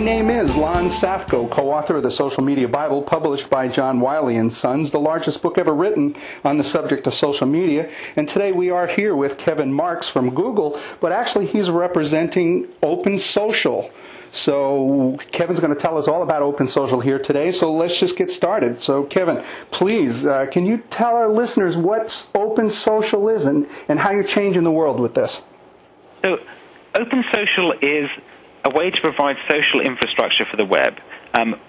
name is Lon Safko, co-author of the Social Media Bible, published by John Wiley & Sons, the largest book ever written on the subject of social media. And today we are here with Kevin Marks from Google, but actually he's representing OpenSocial. So Kevin's going to tell us all about OpenSocial here today, so let's just get started. So Kevin, please, can you tell our listeners what OpenSocial is and how you're changing the world with this? So OpenSocial is a way to provide social infrastructure for the web.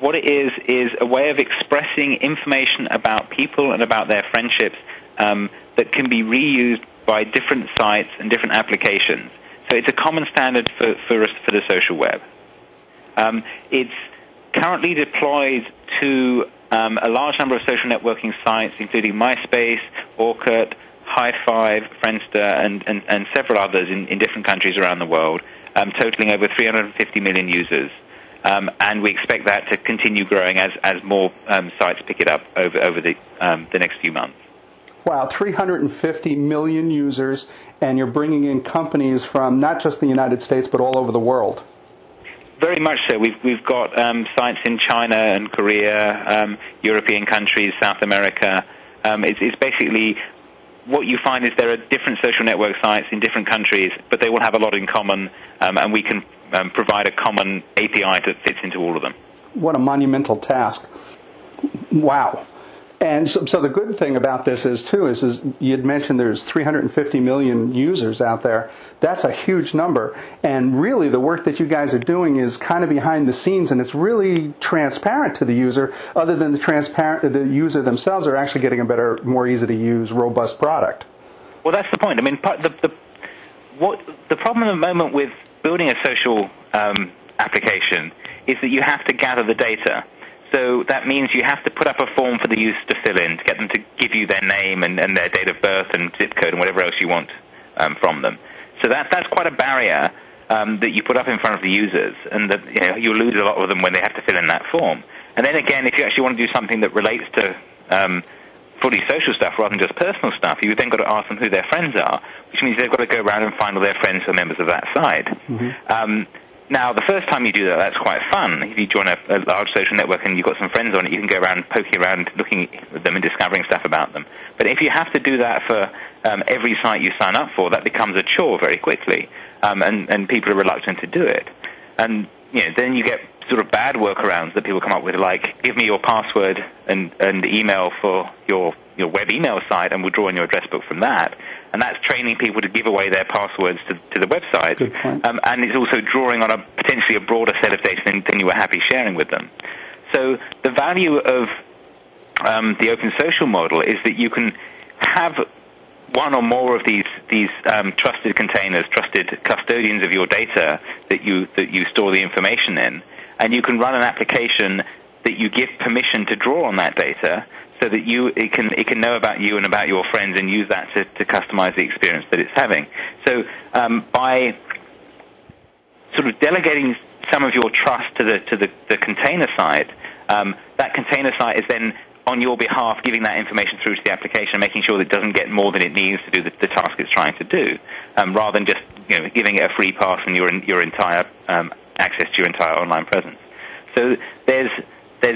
What it is a way of expressing information about people and about their friendships that can be reused by different sites and different applications. So it's a common standard for the social web. It's currently deployed to a large number of social networking sites, including MySpace, Orkut, High5, Friendster, and several others in different countries around the world, totaling over 350 million users. And we expect that to continue growing as more sites pick it up over the next few months. Wow, 350 million users, and you're bringing in companies from not just the United States, but all over the world. Very much so. We've got sites in China and Korea, European countries, South America. It's basically what you find is there are different social network sites in different countries, but they will have a lot in common, and we can provide a common API that fits into all of them. What a monumental task. Wow. And so the good thing about this is you'd mentioned there's 350 million users out there. That's a huge number. And really the work that you guys are doing is kind of behind the scenes, and it's really transparent to the user, other than the user themselves are actually getting a better, more easy to use, robust product. Well, that's the point. I mean, the problem at the moment with building a social application is that you have to gather the data. So that means you have to put up a form for the user to fill in, to get them to give you their name and their date of birth and zip code and whatever else you want from them. So that's quite a barrier that you put up in front of the users, and that you'll lose a lot of them when they have to fill in that form. And then again, if you actually want to do something that relates to fully social stuff rather than just personal stuff, you've then got to ask them who their friends are, which means they've got to go around and find all their friends who are members of that side. Mm-hmm. Now, the first time you do that, that's quite fun. If you join a large social network and you've got some friends on it, you can go around poking around, looking at them and discovering stuff about them. But if you have to do that for every site you sign up for, that becomes a chore very quickly, and people are reluctant to do it. And then you get sort of bad workarounds that people come up with, like, give me your password and email for your web email site, and we'll draw on your address book from that. And that's training people to give away their passwords to the website. Good point. And it's also drawing on potentially a broader set of data than you were happy sharing with them. So the value of the OpenSocial model is that you can have one or more of these trusted containers, trusted custodians of your data that you store the information in, and you can run an application that you give permission to draw on that data, so that it can know about you and about your friends and use that to customize the experience that it's having. So by sort of delegating some of your trust to the container site, that container site is then on your behalf giving that information through to the application, making sure that it doesn't get more than it needs to do the task it's trying to do, rather than just giving it a free pass and your entire access to your entire online presence. So there's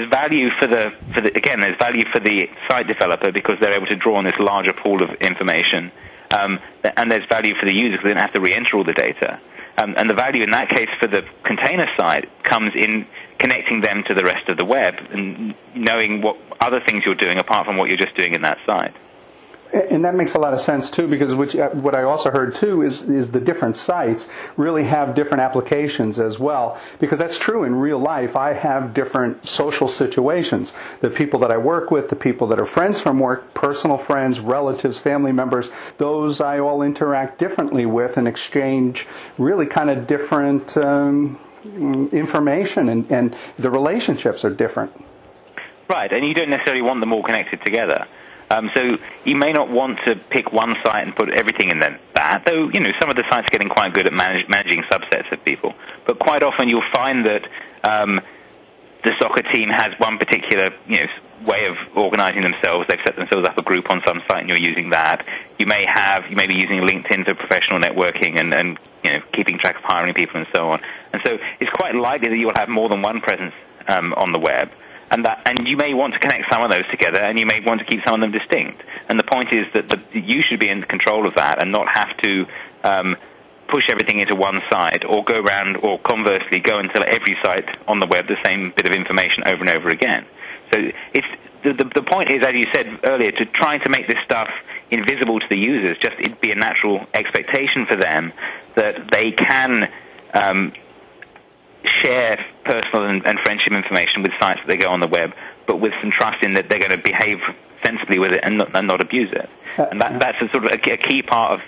value there's value for the site developer because they're able to draw on this larger pool of information, and there's value for the user because they don't have to re-enter all the data. And the value in that case for the container side comes in connecting them to the rest of the web and knowing what other things you're doing apart from what you're just doing in that site. And that makes a lot of sense, too, because what I also heard, too, is the different sites really have different applications as well. Because that's true in real life. I have different social situations. The people that I work with, the people that are friends from work, personal friends, relatives, family members, those I all interact differently with and exchange really kind of different information, and the relationships are different. Right, and you don't necessarily want them all connected together. So you may not want to pick one site and put everything in that, though some of the sites are getting quite good at managing subsets of people. But quite often you'll find that the soccer team has one particular way of organizing themselves. They've set themselves up a group on some site, and you're using that. You may be using LinkedIn for professional networking and keeping track of hiring people and so on. And so it's quite likely that you will have more than one presence on the web. And you may want to connect some of those together, and you may want to keep some of them distinct. And the point is that you should be in control of that and not have to push everything into one site, or go around, or conversely go and tell every site on the web the same bit of information over and over again. So the point is, as you said earlier, to try to make this stuff invisible to the users. Just it'd be a natural expectation for them that they can share personal and friendship information with sites that they go on the web, but with some trust in that they're going to behave sensibly with it and not abuse it. And that's a sort of a key part of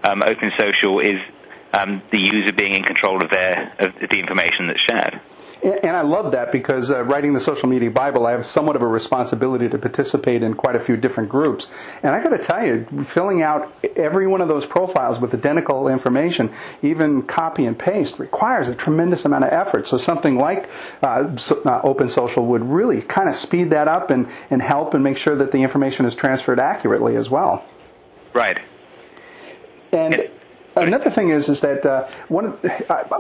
OpenSocial is the user being in control of the information that's shared. And I love that because writing the Social Media Bible, I have somewhat of a responsibility to participate in quite a few different groups. And I got to tell you, filling out every one of those profiles with identical information, even copy and paste, requires a tremendous amount of effort. So something like OpenSocial would really kind of speed that up and help and make sure that the information is transferred accurately as well. Right. And another thing is that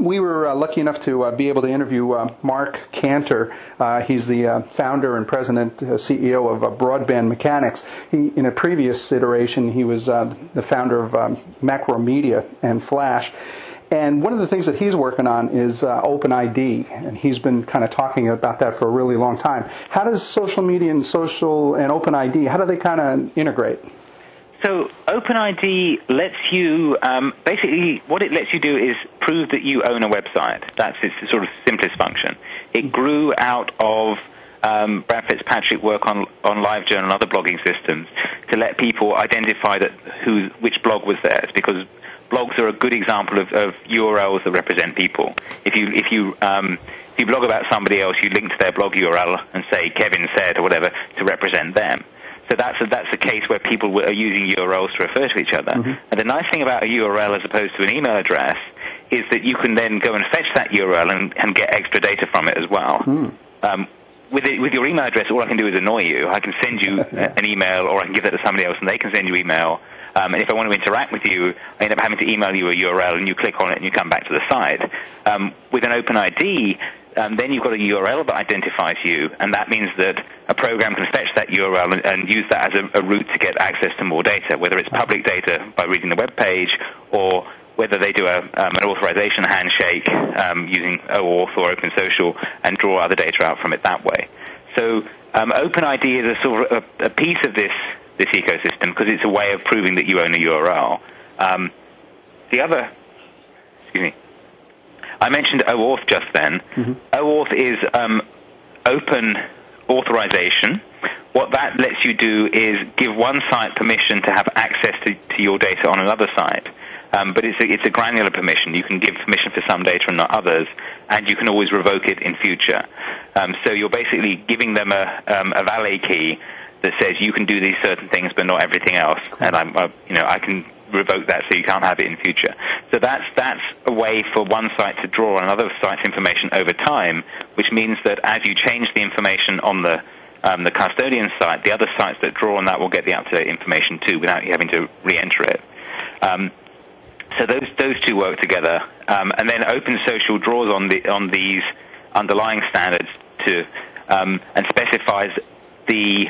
we were lucky enough to be able to interview Mark Cantor. He's the founder and president, CEO of Broadband Mechanics. In a previous iteration, he was the founder of Macromedia and Flash. And one of the things that he's working on is OpenID, and he's been kind of talking about that for a really long time. How does social media and OpenID, how do they kind of integrate? So OpenID lets you, basically what it lets you do is prove that you own a website. That's its sort of simplest function. It grew out of Brad Fitzpatrick work on LiveJournal and other blogging systems to let people identify which blog was theirs, because blogs are a good example of URLs that represent people. If you blog about somebody else, you link to their blog URL and say Kevin said or whatever to represent them. So that's a case where people are using URLs to refer to each other. Mm-hmm. And the nice thing about a URL as opposed to an email address is that you can then go and fetch that URL and get extra data from it as well. Mm. With your email address, all I can do is annoy you. I can send you an email, or I can give that to somebody else and they can send you email. And if I want to interact with you, I end up having to email you a URL, and you click on it and you come back to the site. With an OpenID, then you've got a URL that identifies you, and that means that a program can fetch that URL and use that as a route to get access to more data, whether it's public data by reading the web page, or whether they do an authorization handshake using OAuth or OpenSocial and draw other data out from it that way. So OpenID is a sort of a piece of this ecosystem because it's a way of proving that you own a URL. I mentioned OAuth just then. Mm-hmm. OAuth is open authorization. What that lets you do is give one site permission to have access to your data on another site. But it's a granular permission. You can give permission for some data and not others, and you can always revoke it in future. So you're basically giving them a valet key that says you can do these certain things but not everything else, and I can revoke that so you can't have it in future. So that's a way for one site to draw on another site's information over time, which means that as you change the information on the custodian site, the other sites that draw on that will get the up-to-date information too without you having to re-enter it. So those two work together, and then OpenSocial draws on these underlying standards and specifies the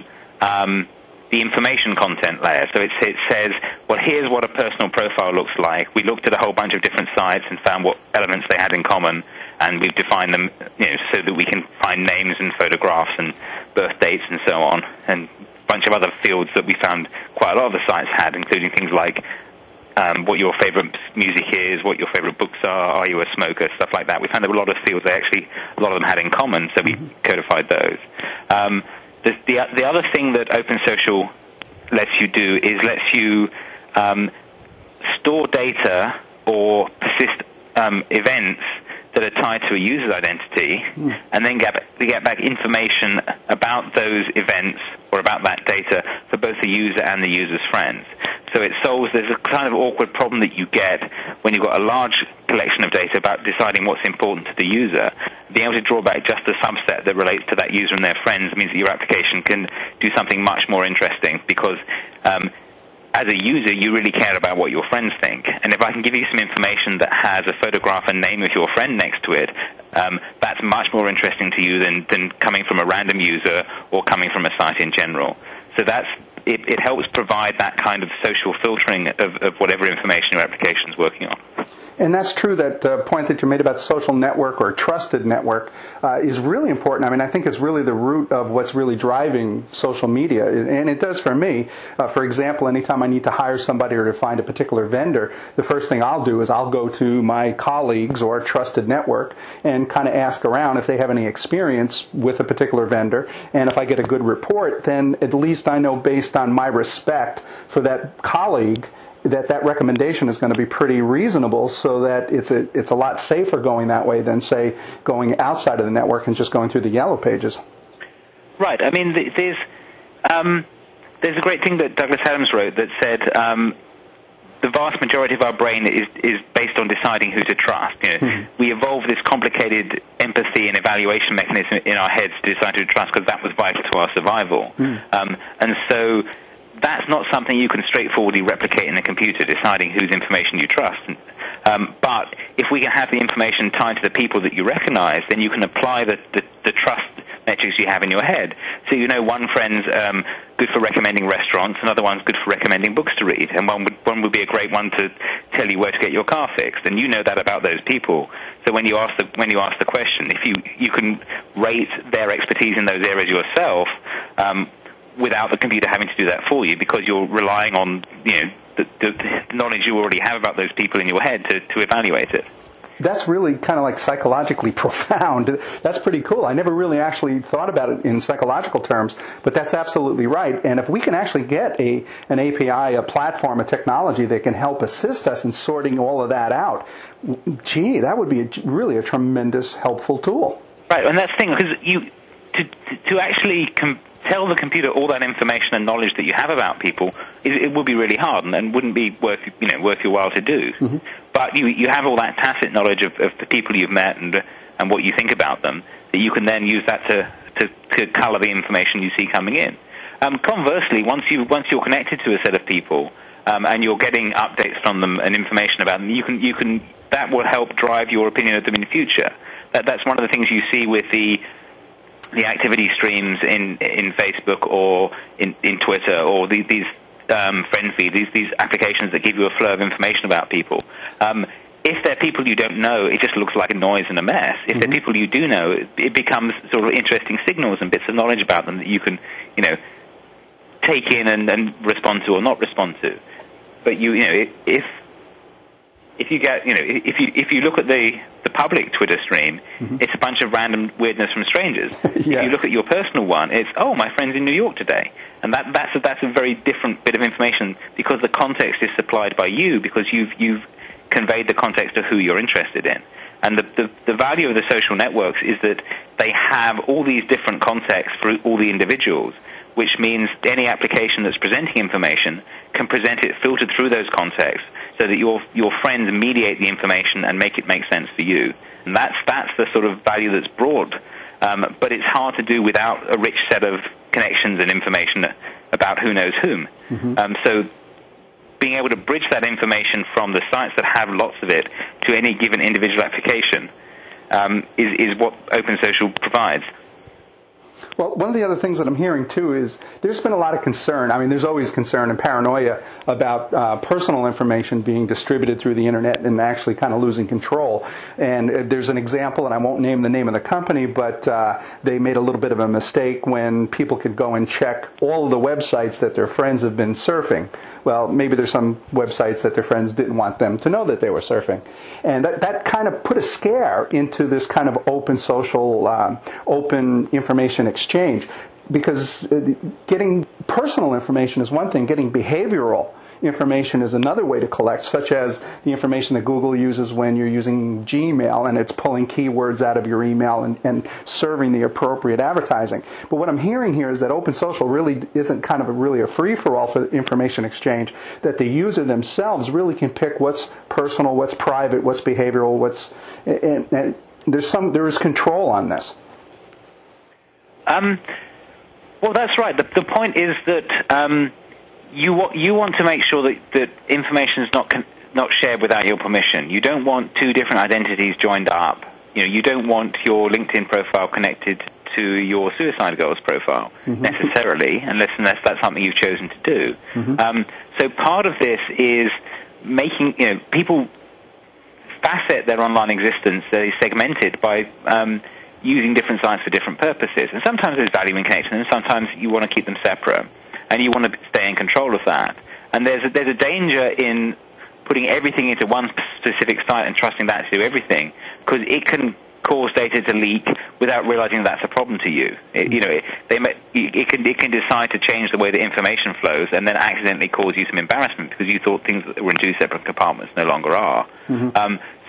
information content layer. So it says, well, here's what a personal profile looks like. We looked at a whole bunch of different sites and found what elements they had in common, and we've defined them so that we can find names and photographs and birth dates and so on, and a bunch of other fields that we found quite a lot of the sites had, including things like what your favorite music is, what your favorite books are you a smoker, stuff like that. We found there were a lot of fields a lot of them had in common, so we codified those. The other thing that OpenSocial lets you do is lets you store data or persist events that are tied to a user's identity, and then get back information about those events or about that data for both the user and the user's friends. So there's a kind of awkward problem that you get when you've got a large collection of data about deciding what's important to the user, being able to draw back just a subset that relates to that user and their friends means that your application can do something much more interesting because as a user, you really care about what your friends think. And if I can give you some information that has a photograph and name of your friend next to it, that's much more interesting to you than coming from a random user or coming from a site in general. So it helps provide that kind of social filtering of whatever information your application is working on. And that's true, that point that you made about social network or trusted network is really important. I mean, I think it's really the root of what's really driving social media, and it does for me. For example, anytime I need to hire somebody or to find a particular vendor, the first thing I'll do is I'll go to my colleagues or trusted network and kind of ask around if they have any experience with a particular vendor. And if I get a good report, then at least I know based on my respect for that colleague that recommendation is going to be pretty reasonable, so that it's a lot safer going that way than, say, going outside of the network and just going through the yellow pages. Right. I mean, there's a great thing that Douglas Adams wrote that said the vast majority of our brain is based on deciding who to trust. You know, we evolved this complicated empathy and evaluation mechanism in our heads to decide who to trust because that was vital to our survival. And so that's not something you can straightforwardly replicate in a computer, deciding whose information you trust. But if we can have the information tied to the people that you recognize, then you can apply the trust metrics you have in your head. So you know one friend's good for recommending restaurants, another one's good for recommending books to read, and one would be a great one to tell you where to get your car fixed. And you know that about those people. So when you ask the question, if you can rate their expertise in those areas yourself, without the computer having to do that for you, because you're relying on the knowledge you already have about those people in your head to evaluate it. That's really kind of like psychologically profound. That's pretty cool. I never really actually thought about it in psychological terms, but that's absolutely right. And if we can actually get an API, a platform, a technology that can help assist us in sorting all of that out, gee, that would be really a tremendous helpful tool. Right, and that's the thing, because to actually tell the computer all that information and knowledge that you have about people, it would be really hard and wouldn't be worth your while to do. But you have all that tacit knowledge of the people you've met and what you think about them, that you can then use that to color the information you see coming in. Conversely, once you're connected to a set of people and you're getting updates from them and information about them, that will help drive your opinion of them in the future. That's one of the things you see with the activity streams in Facebook or in Twitter or these friend feeds, these applications that give you a flow of information about people. If they're people you don't know, it just looks like a noise and a mess. If they're people you do know, it becomes sort of interesting signals and bits of knowledge about them that you can, take in and respond to or not respond to. But if you look at the public Twitter stream, it's a bunch of random weirdness from strangers. Yes. If you look at your personal one, it's, my friend's in New York today. And that's a very different bit of information because the context is supplied by you, because you've conveyed the context of who you're interested in. And the value of the social networks is that they have all these different contexts for all the individuals, which means any application that's presenting information can present it filtered through those contexts so that your friends mediate the information and make it make sense for you. And that's the sort of value that's brought. But it's hard to do without a rich set of connections and information about who knows whom. So being able to bridge that information from the sites that have lots of it to any given individual application is what OpenSocial provides. Well, one of the other things that I'm hearing, too, is there's been a lot of concern. I mean, there's always concern and paranoia about personal information being distributed through the Internet and actually kind of losing control. And there's an example, and I won't name the name of the company, but they made a little bit of a mistake when people could go and check all of the websites that their friends have been surfing. Well, maybe there's some websites that their friends didn't want them to know that they were surfing. And that kind of put a scare into this kind of open social, open information exchange. Because getting personal information is one thing, getting behavioral information is another way to collect, such as the information that Google uses when you're using Gmail and it's pulling keywords out of your email and serving the appropriate advertising. But what I'm hearing here is that OpenSocial really isn't kind of really a free-for-all for information exchange, that the user themselves really can pick what's personal, what's private, what's behavioral, there is control on this. Well, that's right. The point is that you want to make sure that information is not shared without your permission. You don't want two different identities joined up. You don't want your LinkedIn profile connected to your Suicide Girls profile necessarily, unless that's something you've chosen to do. So part of this is making people facet their online existence. They segment it by using different sites for different purposes, and sometimes there's value in connecting them. Sometimes you want to keep them separate, and you want to stay in control of that. And there's a danger in putting everything into one specific site and trusting that to do everything, because it can cause data to leak without realizing that's a problem to you. It can decide to change the way the information flows and then accidentally cause you some embarrassment because you thought things that were in two separate compartments no longer are.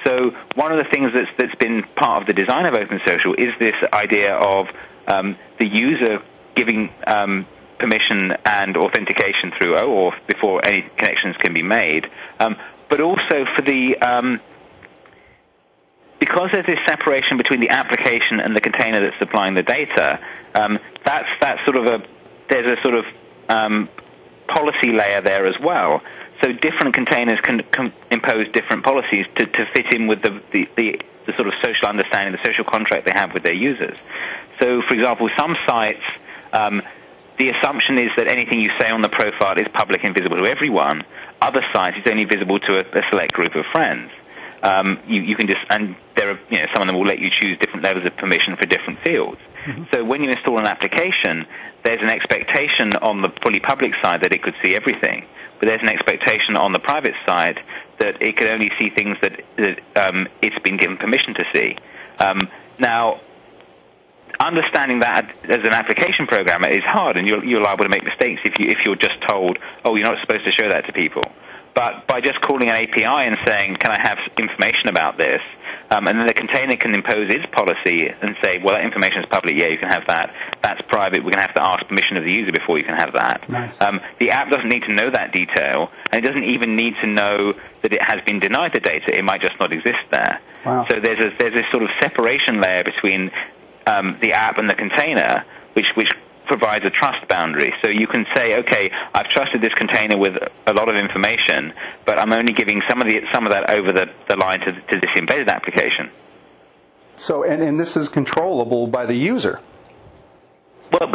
So one of the things that's been part of the design of OpenSocial is this idea of the user giving permission and authentication through OAuth before any connections can be made, but also for the because there's this separation between the application and the container that's supplying the data. There's a sort of policy layer there as well. So different containers can impose different policies to fit in with the sort of social understanding, the social contract they have with their users. So, for example, some sites, the assumption is that anything you say on the profile is public and visible to everyone. Other sites, it's only visible to a select group of friends. You can just, and there are, some of them will let you choose different levels of permission for different fields. So when you install an application, there's an expectation on the fully public side that it could see everything, but there's an expectation on the private side that it can only see things that it's been given permission to see. Now, understanding that as an application programmer is hard, and you're liable to make mistakes if you're just told, oh, you're not supposed to show that to people. But by just calling an API and saying, can I have information about this, and then the container can impose its policy and say, well, that information is public, yeah, you can have that. That's private, we're going to have to ask permission of the user before you can have that. Nice. The app doesn't need to know that detail, and it doesn't even need to know that it has been denied the data. It might just not exist there. Wow. So there's this sort of separation layer between the app and the container, which provides a trust boundary. So you can say, okay, I've trusted this container with a lot of information, but I'm only giving some of that over the line to this embedded application. So, and this is controllable by the user. Well,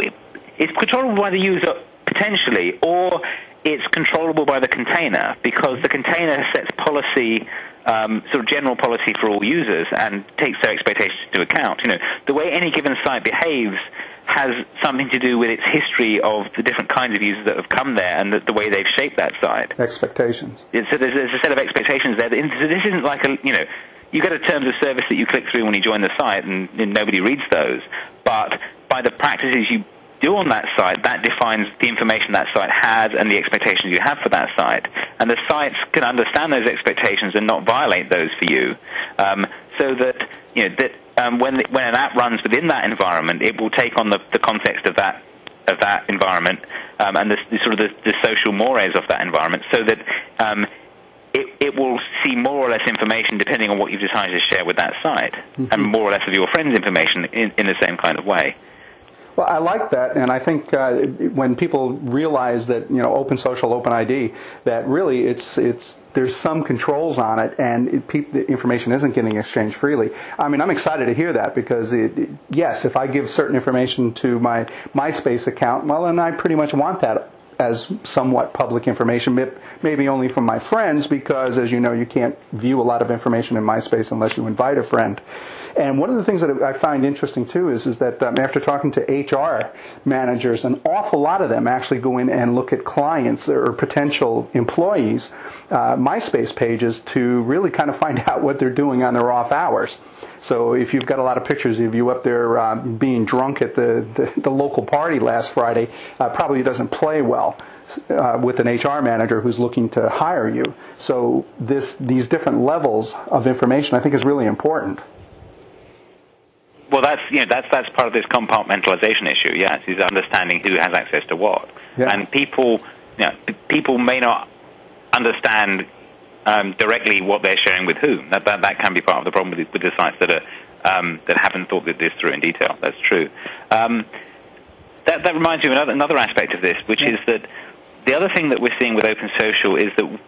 it's controllable by the user potentially, or it's controllable by the container, because the container sets policy, sort of general policy for all users, and takes their expectations into account. The way any given site behaves has something to do with its history of the different kinds of users that have come there and the way they've shaped that site. Expectations. So there's a set of expectations there. So this isn't like you get a terms of service that you click through when you join the site, and nobody reads those. But by the practices you do on that site, that defines the information that site has and the expectations you have for that site. And the sites can understand those expectations and not violate those for you, so that when an app runs within that environment, it will take on the context of that environment and the social mores of that environment, so that it will see more or less information depending on what you've decided to share with that site, and more or less of your friends' information in the same kind of way. Well, I like that, and I think when people realize that OpenSocial, OpenID, that really there's some controls on it, and the information isn't getting exchanged freely. I mean, I'm excited to hear that, because yes, if I give certain information to my MySpace account, well, then I pretty much want that as somewhat public information, maybe only from my friends, because, as you know, you can't view a lot of information in MySpace unless you invite a friend. And one of the things that I find interesting, too, is that after talking to HR managers, an awful lot of them actually go in and look at clients or potential employees' MySpace pages to really kind of find out what they're doing on their off hours. So if you've got a lot of pictures of you up there being drunk at the local party last Friday, probably doesn't play well with an HR manager who's looking to hire you. So these different levels of information, I think, is really important. Well, that's part of this compartmentalization issue. Yes, is understanding who has access to what, and people may not understand directly what they're sharing with whom. That can be part of the problem with the sites that that haven't thought this through in detail. That's true. That reminds me of another aspect of this, which is that the other thing that we're seeing with OpenSocial is that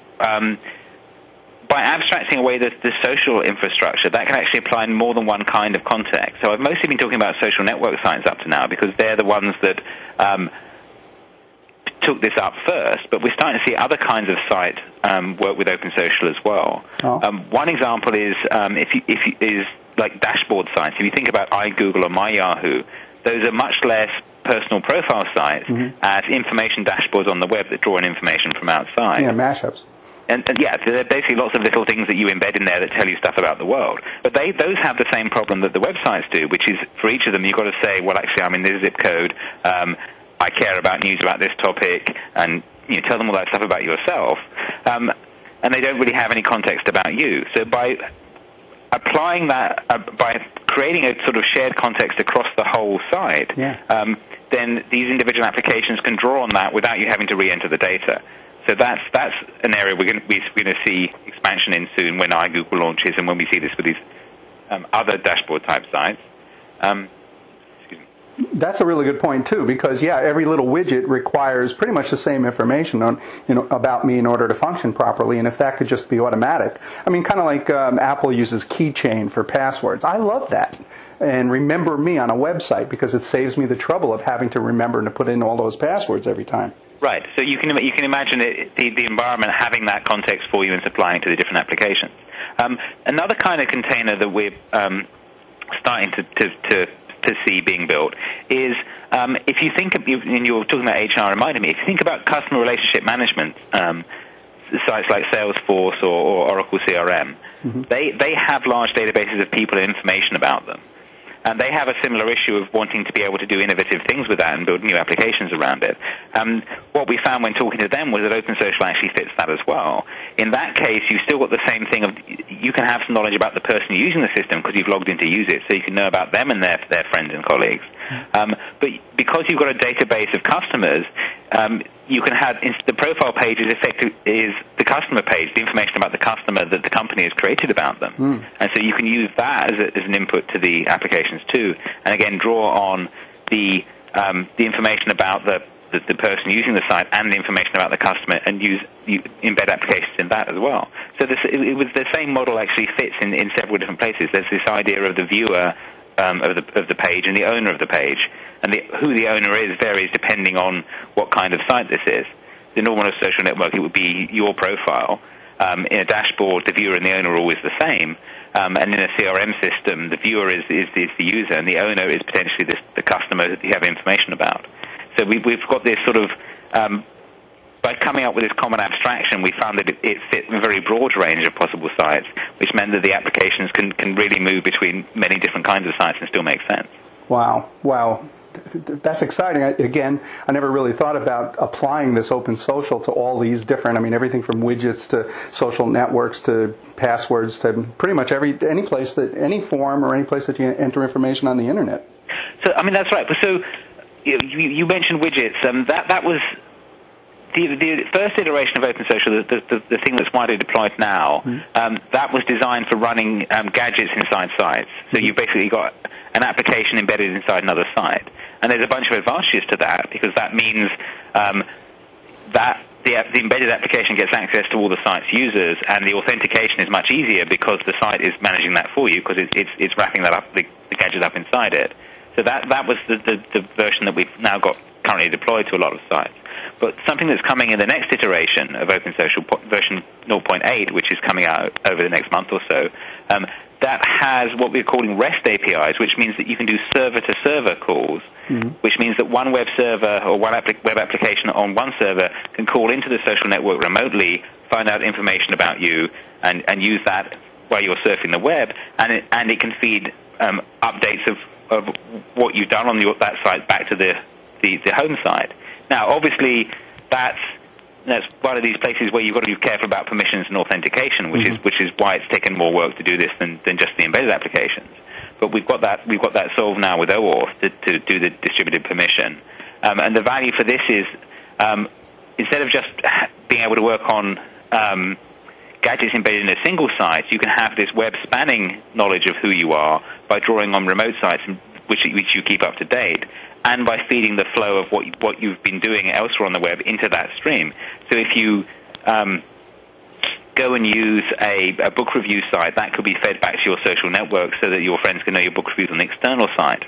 by abstracting away the social infrastructure, that can actually apply in more than one kind of context. So I've mostly been talking about social network sites up to now because they're the ones that took this up first, but we're starting to see other kinds of sites work with OpenSocial as well. One example is is like dashboard sites. If you think about iGoogle or MyYahoo, those are much less personal profile sites as information dashboards on the web that draw in information from outside. Yeah, mashups. And yeah, they're basically lots of little things that you embed in there that tell you stuff about the world. But those have the same problem that the websites do, which is for each of them you've got to say, well, actually, I'm in this zip code. I care about news about this topic, and tell them all that stuff about yourself. And they don't really have any context about you. So by applying that, by creating a sort of shared context across the whole site, then these individual applications can draw on that without you having to re-enter the data. So that's an area we're going to see expansion in soon when iGoogle launches and when we see this with these other dashboard-type sites. That's a really good point too, because every little widget requires pretty much the same information on about me in order to function properly. And if that could just be automatic, I mean, kind of like Apple uses Keychain for passwords. I love that. And remember me on a website because it saves me the trouble of having to remember and to put in all those passwords every time. Right. So you can imagine the environment having that context for you and supplying to the different applications. Another kind of container that we're starting to see being built is if you think of, and you were talking about HR reminded me, if you think about customer relationship management sites like Salesforce or Oracle CRM, they have large databases of people and information about them. And they have a similar issue of wanting to be able to do innovative things with that and build new applications around it. What we found when talking to them was that OpenSocial actually fits that as well. In that case, you've still got the same thing of you can have some knowledge about the person using the system because you've logged in to use it, so you can know about them and their friends and colleagues. But because you've got a database of customers, you can have the profile page is the customer page, the information about the customer that the company has created about them. And so you can use that as an input to the applications too, and again draw on the information about the person using the site and the information about the customer, and embed applications in that as well. So it was the same model actually fits in several different places. There's this idea of the viewer of the page and the owner of the page, and who the owner is varies depending on what kind of site this is. The normal social network, it would be your profile. In a dashboard, the viewer and the owner are always the same. And in a CRM system, the viewer is the user, and the owner is potentially the customer that you have information about. So we've got this sort of, by coming up with this common abstraction, we found that it fit a very broad range of possible sites, which meant that the applications can really move between many different kinds of sites and still make sense. Wow. That's exciting. I never really thought about applying this OpenSocial to all these different, everything from widgets to social networks to passwords to pretty much any form or any place that you enter information on the internet. So, that's right. So you mentioned widgets. That was the first iteration of OpenSocial, the thing that's widely deployed now. That was designed for running gadgets inside sites. So you've basically got an application embedded inside another site. And there's a bunch of advantages to that, because that means that the embedded application gets access to all the site's users, and the authentication is much easier because the site is managing that for you, because it's wrapping that up, the gadget up inside it. So that was the version that we've now got currently deployed to a lot of sites. But something that's coming in the next iteration of OpenSocial, version 0.8, which is coming out over the next month or so, that has what we're calling REST APIs, which means that you can do server-to-server calls, which means that one web server or one web application on one server can call into the social network remotely, find out information about you, and use that while you're surfing the web, and it can feed updates of what you've done on that site back to the home site. Now, obviously, that's one of these places where you've got to be careful about permissions and authentication, which is why it's taken more work to do this than just the embedded applications. But we've got that solved now with OAuth to do the distributed permission. And the value for this is instead of just being able to work on gadgets embedded in a single site, you can have this web-spanning knowledge of who you are by drawing on remote sites which you keep up to date, and by feeding the flow of what you've been doing elsewhere on the web into that stream. So if you go and use a book review site, that could be fed back to your social network so that your friends can know your book reviews on the external site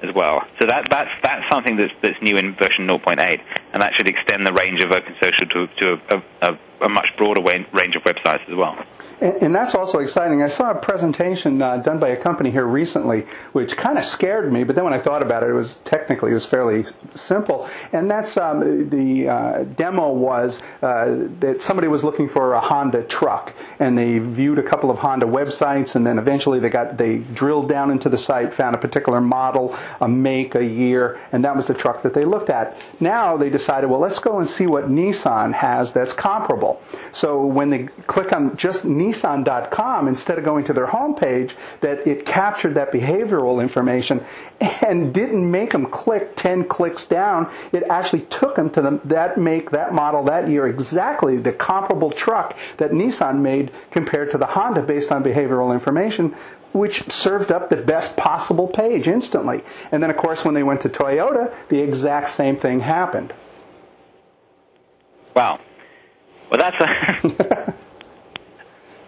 as well. So that's something that's new in version 0.8, and that should extend the range of OpenSocial to a much broader range of websites as well. And that's also exciting. I saw a presentation done by a company here recently, which kind of scared me, but then when I thought about it, it was fairly simple. And that's the demo was that somebody was looking for a Honda truck, and they viewed a couple of Honda websites, and then eventually they drilled down into the site, found a particular model, a make, a year, and that was the truck that they looked at. Now they decided, well, let's go and see what Nissan has that's comparable. So when they click on just Nissan.com, instead of going to their homepage, that it captured that behavioral information and didn't make them click 10 clicks down. It actually took them to that make, that model, that year, exactly the comparable truck that Nissan made compared to the Honda based on behavioral information, which served up the best possible page instantly. And then, of course, when they went to Toyota, the exact same thing happened. Wow. Well, that's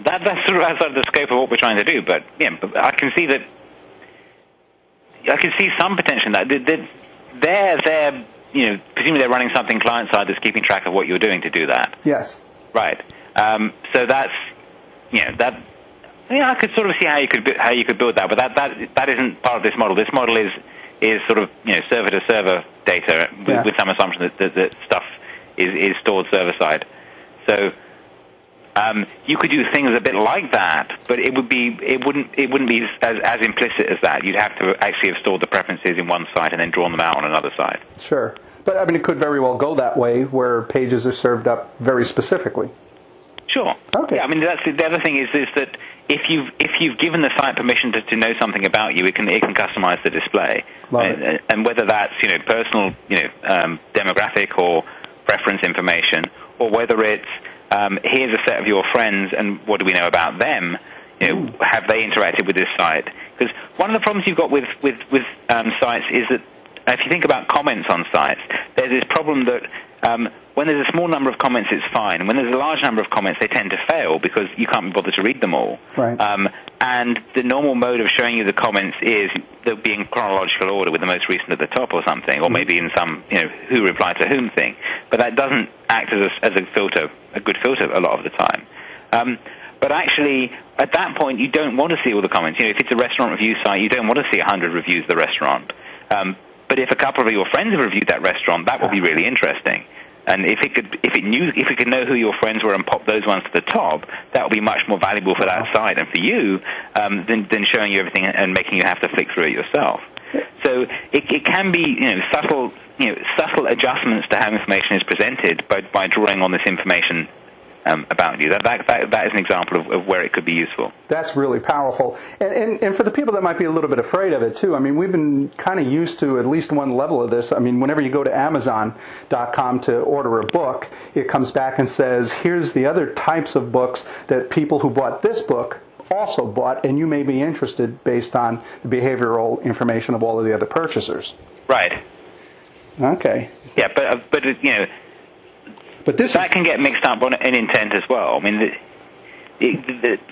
that's sort of outside of the scope of what we're trying to do, but yeah, I can see some potential in that. They're presumably they're running something client side that's keeping track of what you're doing to do that. Yes. Right. So that's I could sort of see how you could build that, but that isn't part of this model. This model is sort of server to server data with some assumption that stuff is stored server side. So you could do things a bit like that, but it wouldn't be as implicit as that. You'd have to actually have stored the preferences in one site and then drawn them out on another site. Sure. But I mean, it could very well go that way, where pages are served up very specifically. Sure. Okay. Yeah, I mean, that's the other thing is that if you've given the site permission to know something about you, it can customize the display, and whether that's personal demographic or preference information, or whether it's here's a set of your friends, and what do we know about them? Have they interacted with this site? Because one of the problems you've got with sites is that if you think about comments on sites, there's this problem that when there's a small number of comments, it's fine. When there's a large number of comments, they tend to fail because you can't be bothered to read them all. Right. And the normal mode of showing you the comments is they'll be in chronological order with the most recent at the top or something, or maybe in some who replied to whom thing. But that doesn't act as a filter, a good filter a lot of the time. But actually, at that point, you don't want to see all the comments. If it's a restaurant review site, you don't want to see 100 reviews of the restaurant. But if a couple of your friends have reviewed that restaurant, that will be really interesting. And if it could know who your friends were and pop those ones to the top, that would be much more valuable for that site and for you than showing you everything and making you have to flick through it yourself. So it can be subtle adjustments to how information is presented by drawing on this information about you. That is an example of where it could be useful. That's really powerful. And for the people that might be a little bit afraid of it, too, I mean, we've been kind of used to at least one level of this. I mean, whenever you go to Amazon.com to order a book, it comes back and says, here's the other types of books that people who bought this book also bought, and you may be interested based on the behavioral information of all of the other purchasers. Right. Okay. Yeah, but that can get mixed up in intent as well. I mean,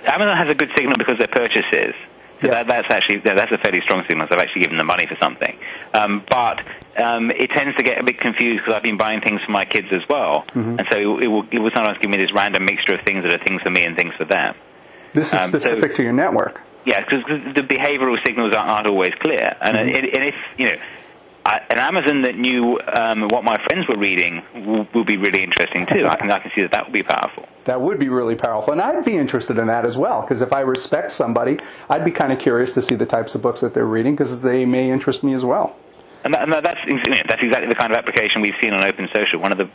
Amazon has a good signal because they're purchases. So that's a fairly strong signal. So I've actually given them money for something. But it tends to get a bit confused because I've been buying things for my kids as well. Mm-hmm. And so it will sometimes give me this random mixture of things that are things for me and things for them. This is specific to your network. Yeah, because the behavioral signals aren't always clear. And, and if, an Amazon that knew what my friends were reading will be really interesting too. I can see that would be powerful. That would be really powerful, and I'd be interested in that as well. Because if I respect somebody, I'd be kind of curious to see the types of books that they're reading because they may interest me as well. And that's exactly the kind of application we've seen on OpenSocial. One of the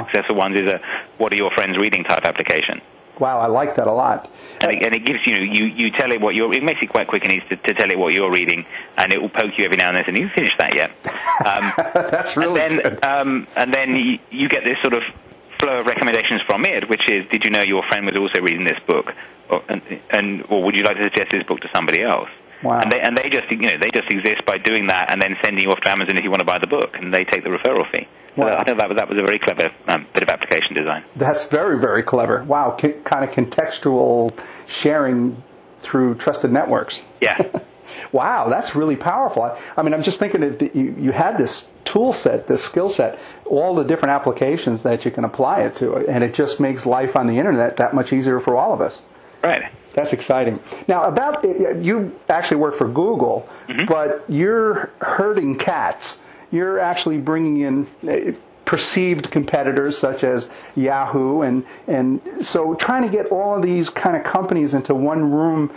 successful ones is a "What are your friends reading?" type application. Wow, I like that a lot. And it gives you tell it what it makes it quite quick and easy to tell it what you're reading, and it will poke you every now and then, and you finished that yet? That's really good. And then you get this sort of flow of recommendations from it, which is, did you know your friend was also reading this book, or would you like to suggest this book to somebody else? Wow. And they just exist by doing that and then sending you off to Amazon if you want to buy the book, and they take the referral fee. So Wow. I think that was a very clever bit of application design. That's very, very clever. Wow, kind of contextual sharing through trusted networks. Yeah. Wow, that's really powerful. I mean, I'm just thinking that you had this tool set, this skill set, all the different applications that you can apply it to, and it just makes life on the internet that much easier for all of us. Right. That's exciting. Now, you actually work for Google, but you're herding cats. You're actually bringing in perceived competitors such as Yahoo, and so trying to get all of these kind of companies into one room.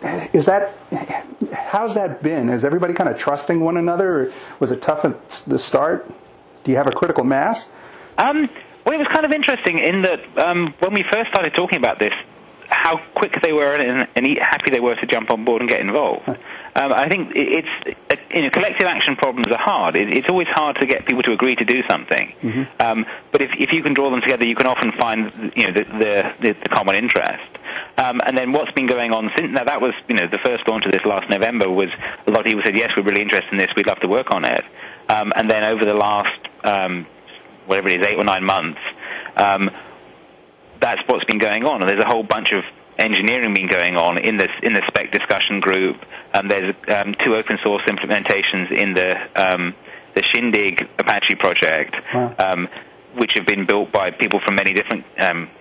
How's that been? Is everybody kind of trusting one another? Or was it tough at the start? Do you have a critical mass? Well, it was kind of interesting in that when we first started talking about this, how quick they were and happy they were to jump on board and get involved. I think collective action problems are hard. It's always hard to get people to agree to do something. But if you can draw them together, you can often find the common interest. And then what's been going on since now, that was the first launch of this last November, was a lot of people said, yes, we're really interested in this, we'd love to work on it. And then over the last whatever it is, 8 or 9 months, that's what's been going on, and there's a whole bunch of engineering been going on in the spec discussion group. There's 2 open source implementations in the Shindig Apache project, Wow. Which have been built by people from many different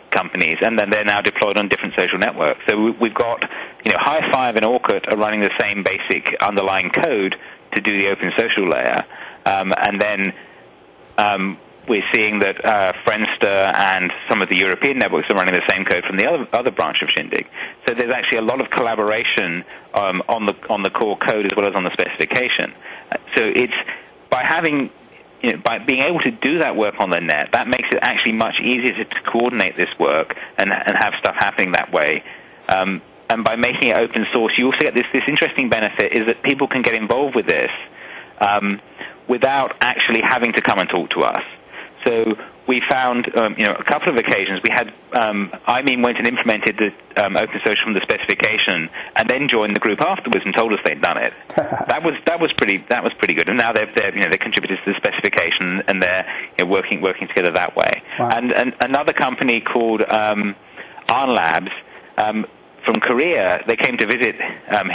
companies, and then they're now deployed on different social networks. So we've got High5 and Orkut are running the same basic underlying code to do the OpenSocial layer, and then we're seeing that Friendster and some of the European networks are running the same code from the other branch of Shindig. So there's actually a lot of collaboration on the core code as well as on the specification. So it's by being able to do that work on the net, that makes it actually much easier to coordinate this work and have stuff happening that way. And by making it open source, you also get this interesting benefit, is that people can get involved with this without actually having to come and talk to us. So we found, a couple of occasions we had, IMEAN went and implemented the OpenSocial from the specification, and then joined the group afterwards and told us they'd done it. That was pretty good. And now they're contributed to the specification, and they're working together that way. Wow. And another company called Arn Labs from Korea, they came to visit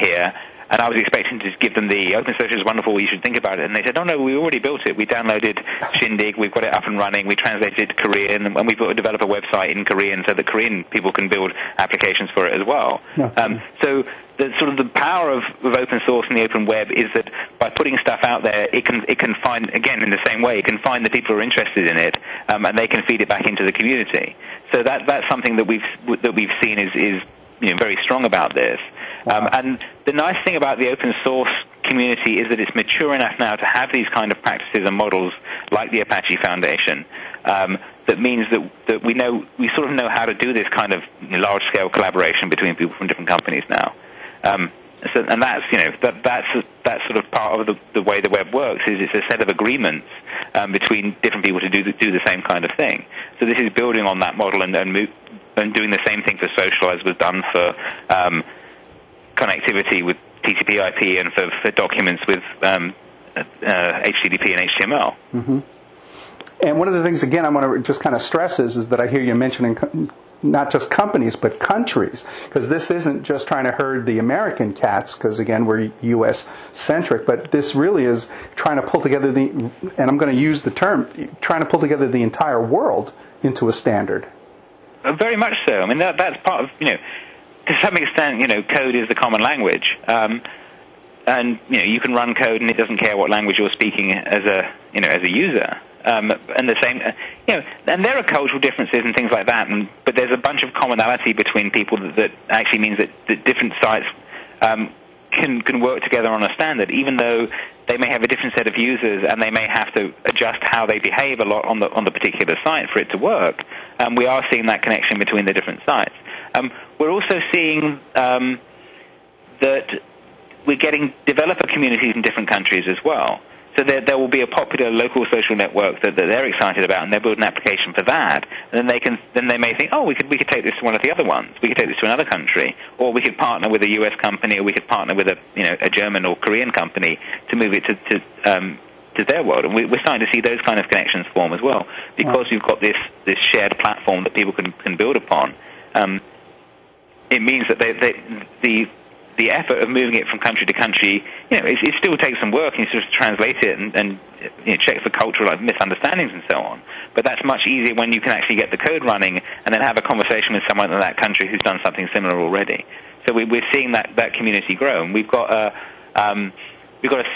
here. And I was expecting to give them the OpenSocial is wonderful, you should think about it. And they said, oh, no, we already built it. We downloaded Shindig, we've got it up and running, we translated it to Korean, and we built a developer website in Korean so that Korean people can build applications for it as well. Yeah. So the power of open source and the open web is that by putting stuff out there, it can find, again, in the same way, it can find the people who are interested in it, and they can feed it back into the community. So that's something that we've seen is very strong about this. Wow. And the nice thing about the open source community is that it's mature enough now to have these kind of practices and models like the Apache Foundation. That means that we sort of know how to do this kind of large-scale collaboration between people from different companies now. And that's that's sort of part of the way the web works. Is it's a set of agreements between different people to do the same kind of thing. So this is building on that model and doing the same thing for social as was done for connectivity with TCP/IP and for documents with HTTP and HTML. Mm-hmm. And one of the things, again, I want to just kind of stress is that I hear you mentioning not just companies, but countries, because this isn't just trying to herd the American cats, because, again, we're U.S.-centric, but this really is trying to pull together and I'm going to use the term, trying to pull together the entire world into a standard. Very much so. I mean, that's part of, to some extent, code is the common language. And, you can run code and it doesn't care what language you're speaking as a user. And the same, and there are cultural differences and things like that, but there's a bunch of commonality between people that actually means that different sites can work together on a standard, even though they may have a different set of users and they may have to adjust how they behave a lot on the particular site for it to work. We are seeing that connection between the different sites. We're also seeing that we're getting developer communities in different countries as well. So there will be a popular local social network that they're excited about, and they'll build an application for that. And then they may think, oh, we could take this to one of the other ones. We could take this to another country, or we could partner with a U.S. company, or we could partner with a German or Korean company to move it to their world. And we're starting to see those kind of connections form as well, because we've got this shared platform that people can build upon. It means that the effort of moving it from country to country, it still takes some work, and you sort of translate it and check for cultural misunderstandings and so on. But that's much easier when you can actually get the code running and then have a conversation with someone in that country who's done something similar already. So we're seeing that community grow, and we've got a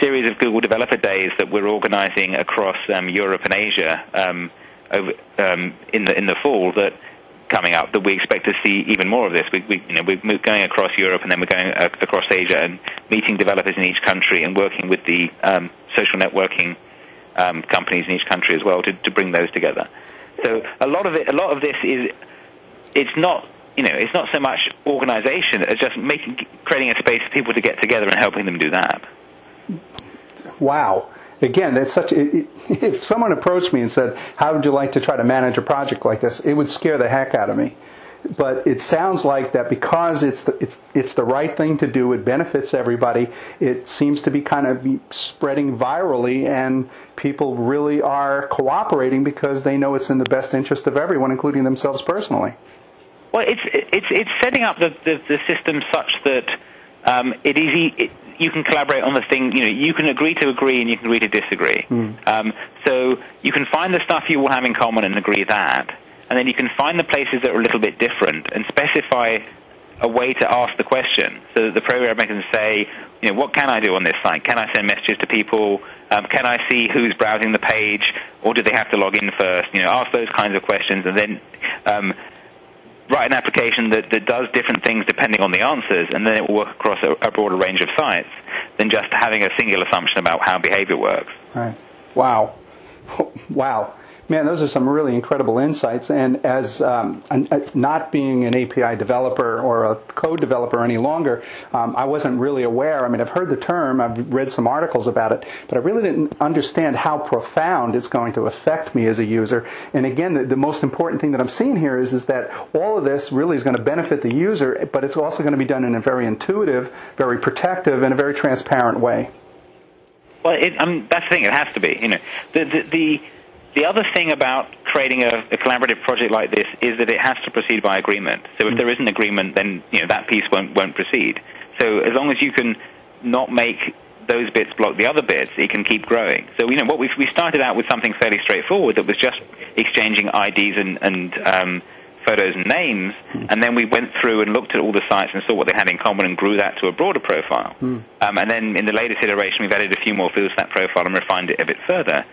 series of Google Developer Days that we're organizing across Europe and Asia in the fall coming up, that we expect to see even more of this. We're going across Europe, and then we're going across Asia and meeting developers in each country and working with the social networking companies in each country as well to bring those together. So a lot of this is, it's not so much organization as just creating a space for people to get together and helping them do that. Wow. Again, that's if someone approached me and said, how would you like to try to manage a project like this, it would scare the heck out of me. But it sounds like that because it's the right thing to do, it benefits everybody, it seems to be kind of spreading virally, and people really are cooperating because they know it's in the best interest of everyone, including themselves personally. Well, it's setting up the system such that you can collaborate on the thing. You can agree to agree and you can agree to disagree. So you can find the stuff you will have in common and agree that, and then you can find the places that are a little bit different and specify a way to ask the question, so that the programmer can say, what can I do on this site? Can I send messages to people? Can I see who's browsing the page, or do they have to log in first? Ask those kinds of questions, and then write an application that does different things depending on the answers, and then it will work across a broader range of sites than just having a single assumption about how behavior works. Right. Wow. Wow. Man, those are some really incredible insights. And as not being an API developer or a code developer any longer, I wasn't really aware. I mean, I've heard the term, I've read some articles about it, but I really didn't understand how profound it's going to affect me as a user. And again, the most important thing that I'm seeing here is that all of this really is going to benefit the user, but it's also going to be done in a very intuitive, very protective, and a very transparent way. Well, that's the thing. It has to be. The other thing about creating a collaborative project like this is that it has to proceed by agreement. So if there isn't agreement, then that piece won't proceed. So as long as you can not make those bits block the other bits, it can keep growing. So what we started out with something fairly straightforward that was just exchanging IDs and photos and names, and then we went through and looked at all the sites and saw what they had in common and grew that to a broader profile. And then in the latest iteration, we've added a few more fields to that profile and refined it a bit further.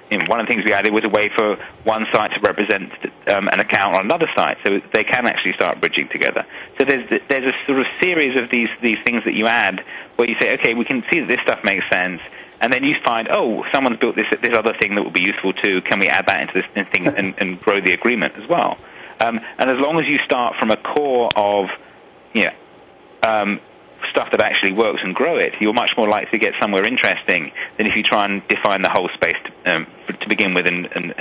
And one of the things we added was a way for one site to represent an account on another site, so they can actually start bridging together. So there's a sort of series of these things that you add where you say, okay, we can see that this stuff makes sense, and then you find, oh, someone's built this other thing that would be useful too. Can we add that into this thing and grow the agreement as well? And as long as you start from a core of stuff that actually works and grow it, you're much more likely to get somewhere interesting than if you try and define the whole space to begin with and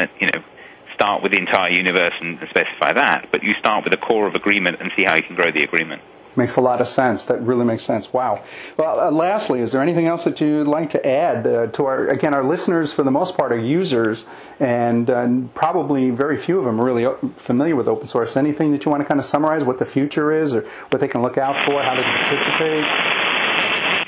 start with the entire universe and specify that. But you start with a core of agreement and see how you can grow the agreement. Makes a lot of sense. That really makes sense. Wow. Well, lastly, is there anything else that you'd like to add to our listeners, for the most part, are users, and probably very few of them are really familiar with open source. Anything that you want to kind of summarize what the future is, or what they can look out for, how to participate?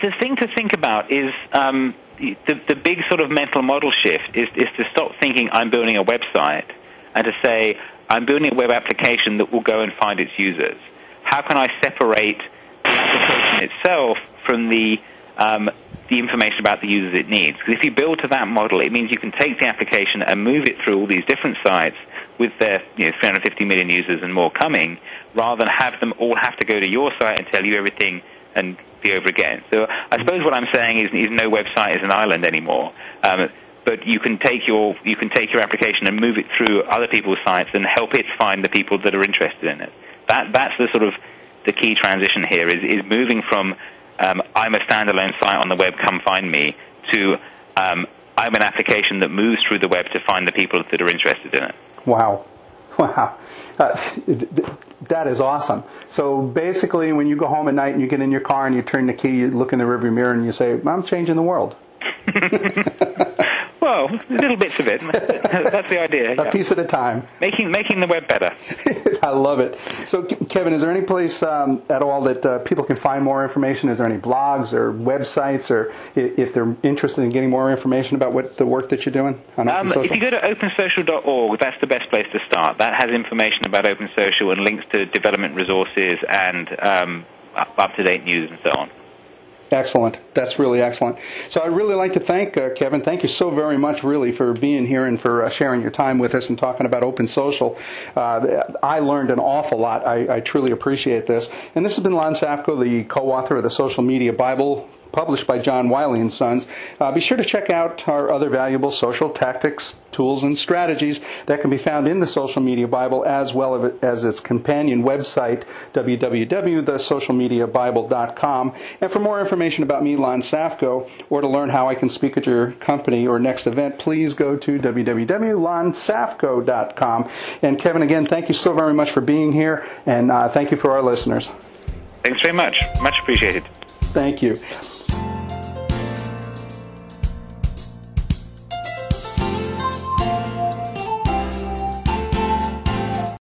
The thing to think about is the big sort of mental model shift is to stop thinking I'm building a website and to say I'm building a web application that will go and find its users. How can I separate the application itself from the information about the users it needs? Because if you build to that model, it means you can take the application and move it through all these different sites with their 350 million users and more coming, rather than have them all have to go to your site and tell you everything and be over again. So I suppose what I'm saying is no website is an island anymore. But you can take your application and move it through other people's sites and help it find the people that are interested in it. That's the sort of the key transition here is moving from I'm a standalone site on the web, come find me, to I'm an application that moves through the web to find the people that are interested in it. Wow. Wow. That is awesome. So basically, when you go home at night and you get in your car and you turn the key, you look in the rearview mirror and you say, I'm changing the world. Well, little bits of it. That's the idea. A piece at a time. Making the web better. I love it. So, Kevin, is there any place at all that people can find more information? Is there any blogs or websites, or if they're interested in getting more information about the work that you're doing on OpenSocial? If you go to OpenSocial.org, that's the best place to start. That has information about OpenSocial and links to development resources and up-to-date news and so on. Excellent. That's really excellent. So I'd really like to thank Kevin. Thank you so very much, really, for being here and for sharing your time with us and talking about OpenSocial. I learned an awful lot. I truly appreciate this. And this has been Lon Safko, the co-author of the Social Media Bible, published by John Wiley and Sons. Be sure to check out our other valuable social tactics, tools, and strategies that can be found in the Social Media Bible, as well as its companion website, www.thesocialmediabible.com. And for more information about me, Lon Safko, or to learn how I can speak at your company or next event, please go to www.lonsafko.com. And Kevin, again, thank you so very much for being here, and thank you for our listeners. Thanks very much. Much appreciated. Thank you.